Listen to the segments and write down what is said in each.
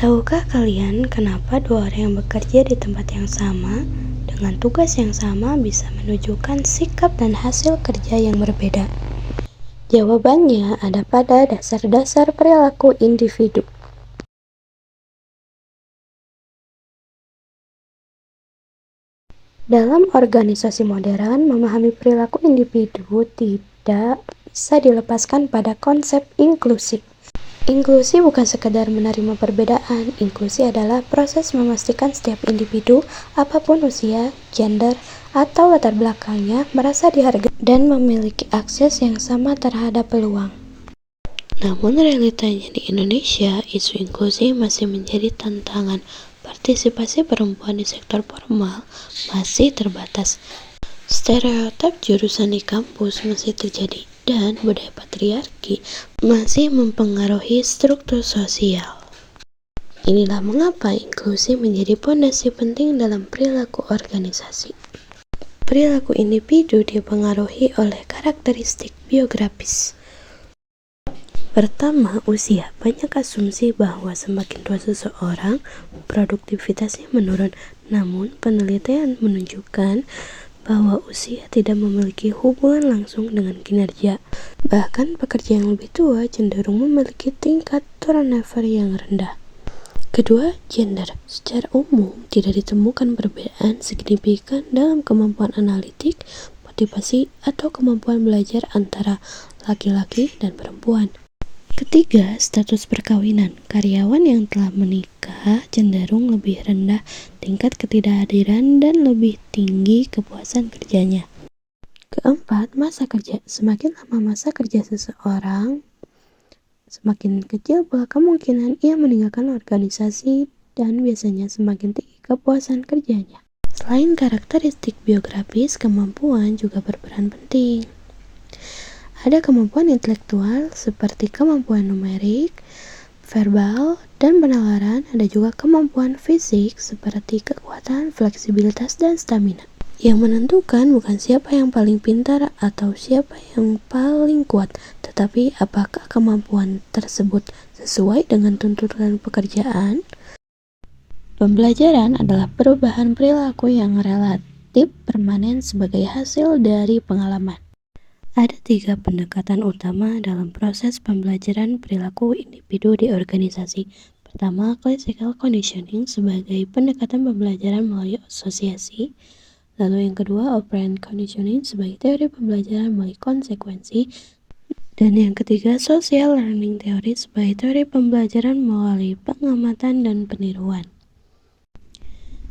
Tahukah kalian kenapa dua orang yang bekerja di tempat yang sama dengan tugas yang sama bisa menunjukkan sikap dan hasil kerja yang berbeda? Jawabannya ada pada dasar-dasar perilaku individu. Dalam organisasi modern, memahami perilaku individu tidak bisa dilepaskan pada konsep inklusi. Inklusi bukan sekedar menerima perbedaan. Inklusi adalah proses memastikan setiap individu, apapun usia, gender, atau latar belakangnya, merasa dihargai dan memiliki akses yang sama terhadap peluang. Namun realitanya di Indonesia, isu inklusi masih menjadi tantangan. Partisipasi perempuan di sektor formal masih terbatas. Stereotip jurusan di kampus masih terjadi dan budaya patriarki masih mempengaruhi struktur sosial. Inilah mengapa inklusi menjadi pondasi penting dalam perilaku organisasi. Perilaku individu dipengaruhi oleh karakteristik biografis. Pertama, usia. Banyak asumsi bahwa semakin tua seseorang, produktivitasnya menurun. Namun, penelitian menunjukkan bahwa usia tidak memiliki hubungan langsung dengan kinerja. Bahkan, pekerja yang lebih tua cenderung memiliki tingkat turnover yang rendah. Kedua, gender. Secara umum, tidak ditemukan perbedaan signifikan dalam kemampuan analitik, motivasi, atau kemampuan belajar antara laki-laki dan perempuan. Ketiga, status perkawinan. Karyawan yang telah menikah cenderung lebih rendah tingkat ketidakhadiran dan lebih tinggi kepuasan kerjanya. Keempat, masa kerja. Semakin lama masa kerja seseorang, semakin kecil pula kemungkinan ia meninggalkan organisasi dan biasanya semakin tinggi kepuasan kerjanya. Selain karakteristik biografis, kemampuan juga berperan penting. Ada kemampuan intelektual seperti kemampuan numerik, verbal, dan penalaran. Ada juga kemampuan fisik seperti kekuatan, fleksibilitas, dan stamina. Yang menentukan bukan siapa yang paling pintar atau siapa yang paling kuat, tetapi apakah kemampuan tersebut sesuai dengan tuntutan pekerjaan. Pembelajaran adalah perubahan perilaku yang relatif permanen sebagai hasil dari pengalaman. Ada 3 pendekatan utama dalam proses pembelajaran perilaku individu di organisasi. Pertama, classical conditioning sebagai pendekatan pembelajaran melalui asosiasi. Lalu yang kedua, operant conditioning sebagai teori pembelajaran melalui konsekuensi. Dan yang ketiga, social learning theory sebagai teori pembelajaran melalui pengamatan dan peniruan.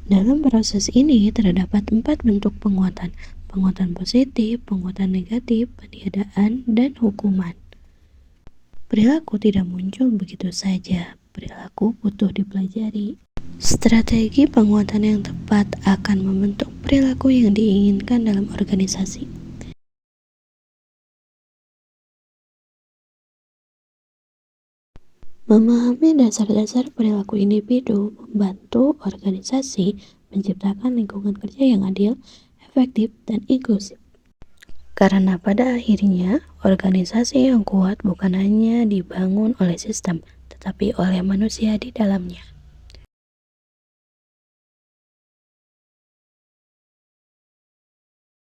Dalam proses ini terdapat 4 bentuk penguatan. Penguatan positif, penguatan negatif, peniadaan, dan hukuman. Perilaku tidak muncul begitu saja. Perilaku butuh dipelajari. Strategi penguatan yang tepat akan membentuk perilaku yang diinginkan dalam organisasi. Memahami dasar-dasar perilaku individu membantu organisasi menciptakan lingkungan kerja yang adil, efektif, dan inklusif. Karena pada akhirnya, organisasi yang kuat bukan hanya dibangun oleh sistem, tetapi oleh manusia di dalamnya.